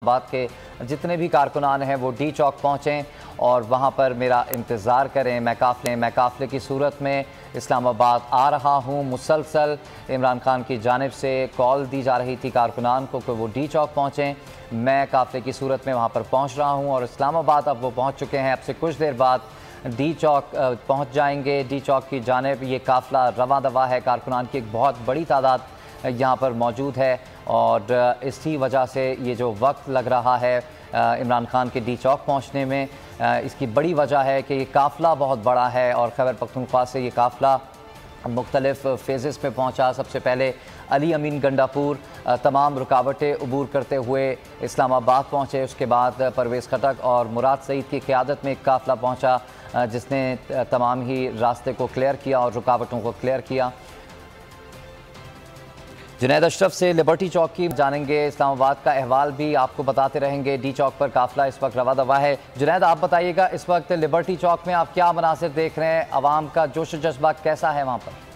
बात के जितने भी कारकुनान हैं वो डी चौक पहुँचें और वहाँ पर मेरा इंतज़ार करें। मैं काफ़िले की सूरत में इस्लामाबाद आ रहा हूँ। मुसलसल इमरान खान की जानिब से कॉल दी जा रही थी कारकुनान को कि वो डी चौक पहुँचें। मैं काफ़िले की सूरत में वहाँ पर पहुँच रहा हूँ और इस्लामाबाद अब वो पहुँच चुके हैं। अब से कुछ देर बाद डी चौक पहुँच जाएंगे। डी चौक की जानिब ये काफ़िला रवां दवा है। कारकुनान की एक बहुत बड़ी तादाद यहाँ पर मौजूद है और इसी वजह से ये जो वक्त लग रहा है इमरान खान के डी चौक पहुँचने में, इसकी बड़ी वजह है कि ये काफ़िला बहुत बड़ा है और खैबर पख्तूनख्वा से ये काफ़िला मुख्तलिफ़ फेज़ेस पे पहुँचा। सबसे पहले अली अमीन गंडापुर तमाम रुकावटें अबूर करते हुए इस्लामाबाद पहुँचे। उसके बाद परवेज़ खटक और मुराद सईद की क़यादत में एक काफ़िला पहुँचा जिसने तमाम ही रास्ते को क्लियर किया और रुकावटों को क्लियर किया। जुनैद अशरफ से लिबर्टी चौक की जानेंगे। इस्लामाबाद का अहवाल भी आपको बताते रहेंगे। डी चौक पर काफ़िला इस वक्त रवा दवा है। जुनैद, आप बताइएगा इस वक्त लिबर्टी चौक में आप क्या मनासिर देख रहे हैं? अवाम का जोश जज्बा कैसा है वहाँ पर?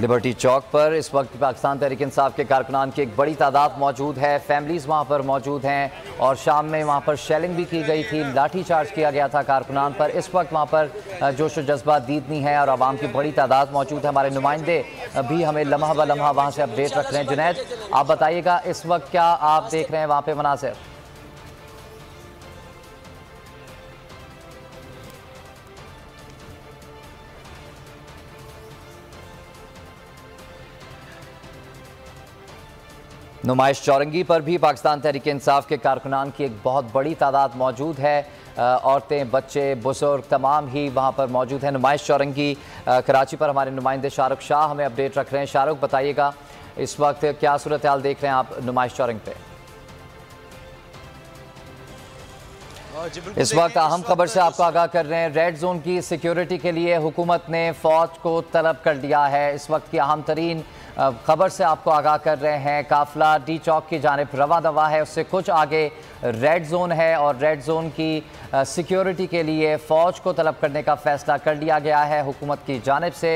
लिबर्टी चौक पर इस वक्त पाकिस्तान तहरीक इंसाफ के कारकुनान की एक बड़ी तादाद मौजूद है। फैमिलीज़ वहाँ पर मौजूद हैं और शाम में वहाँ पर शेलिंग भी की गई थी, लाठी चार्ज किया गया था कारकुनान पर। इस वक्त वहाँ पर जोश व जज्बा दीदनी है और आवाम की बड़ी तादाद मौजूद है। हमारे नुमाइंदे भी हमें लम्हा ब लम्हा वहाँ से अपडेट रख रहे हैं। जुनैद, आप बताइएगा इस वक्त क्या आप देख रहे हैं वहाँ पर मनासिर? नुमाइश चौरंगी पर भी पाकिस्तान तहरीक इंसाफ के कारकुनान की एक बहुत बड़ी तादाद मौजूद है। औरतें, बच्चे, बुजुर्ग तमाम ही वहाँ पर मौजूद हैं। नुमाइश चौरंगी कराची पर हमारे नुमाइंदे शाहरुख शाह हमें अपडेट रख रहे हैं। शाहरुख, बताइएगा इस वक्त क्या सूरत हाल देख रहे हैं आप नुमाइश चौरंगी पे? इस वक्त अहम खबर से आपको आगाह कर रहे हैं। रेड जोन की सिक्योरिटी के लिए हुकूमत ने फ़ौज को तलब कर लिया है। इस वक्त की अहम तरीन खबर से आपको आगाह कर रहे हैं। काफ़िला डी चौक की जानिब रवा दवा है, उससे कुछ आगे रेड जोन है और रेड जोन की सिक्योरिटी के लिए फ़ौज को तलब करने का फ़ैसला कर लिया गया है हुकूमत की जानिब से।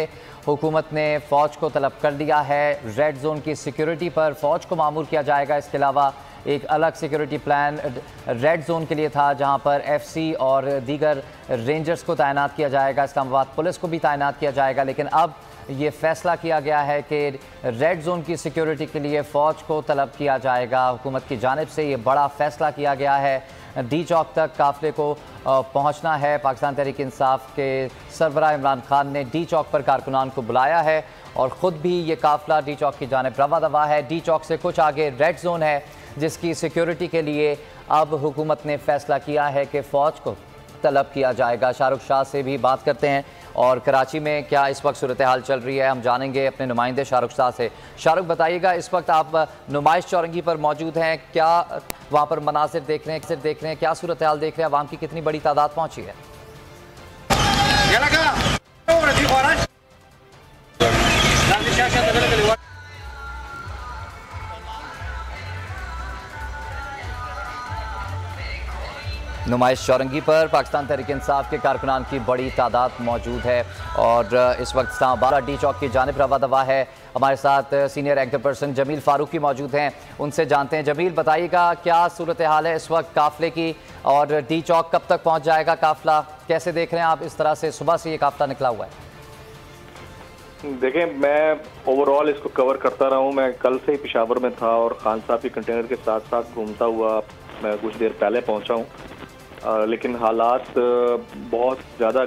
हुकूमत ने फ़ौज को तलब कर लिया है। रेड जोन की सिक्योरिटी पर फ़ौज को मामूर किया जाएगा। इसके अलावा एक अलग सिक्योरिटी प्लान रेड जोन के लिए था जहां पर एफसी और दीगर रेंजर्स को तैनात किया जाएगा। इस्लामाबाद पुलिस को भी तैनात किया जाएगा। लेकिन अब ये फैसला किया गया है कि रेड जोन की सिक्योरिटी के लिए फ़ौज को तलब किया जाएगा। हुकूमत की जानिब से ये बड़ा फैसला किया गया है। डी चौक तक काफ़िले को पहुंचना है। पाकिस्तान तहरीक इंसाफ के सरबराह इमरान खान ने डी चौक पर कारकुनान को बुलाया है और ख़ुद भी ये काफ़िला डी चौक की जानिब रवा दवा है। डी चौक से कुछ आगे रेड जोन है जिसकी सिक्योरिटी के लिए अब हुकूमत ने फ़ैसला किया है कि फ़ौज को तलब किया जाएगा। शाहरुख शाह से भी बात करते हैं और कराची में क्या इस वक्त सूरत हाल चल रही है हम जानेंगे अपने नुमाइंदे शाहरुख शाह से। शाहरुख, बताइएगा इस वक्त आप नुमाइश चौरंगी पर मौजूद हैं, क्या वहाँ पर मनासिर देख रहे हैं, क्या सूरत हाल देख रहे हैं? आवाम की कितनी बड़ी तादाद पहुँची है? नुमाइश चौरंगी पर पाकिस्तान तहरीक इंसाफ के कारकुनान की बड़ी तादाद मौजूद है और इस वक्त इस्लामाबाद डी चौक की जानिब रवा दवा है। हमारे साथ senior anchor person Jameel Farooqui मौजूद हैं, उनसे जानते हैं। जमील, बताइएगा क्या सूरत हाल है इस वक्त काफ़िले की और डी चौक कब तक पहुँच जाएगा काफ़िला? कैसे देख रहे हैं आप इस तरह से सुबह से ये काफ़िला निकला हुआ है? देखें, मैं ओवरऑल इसको कवर करता रहा हूँ। मैं कल से ही पेशावर में था और खान साहब के कंटेनर के साथ साथ घूमता हुआ मैं कुछ देर पहले पहुँचा हूँ। लेकिन हालात बहुत ज़्यादा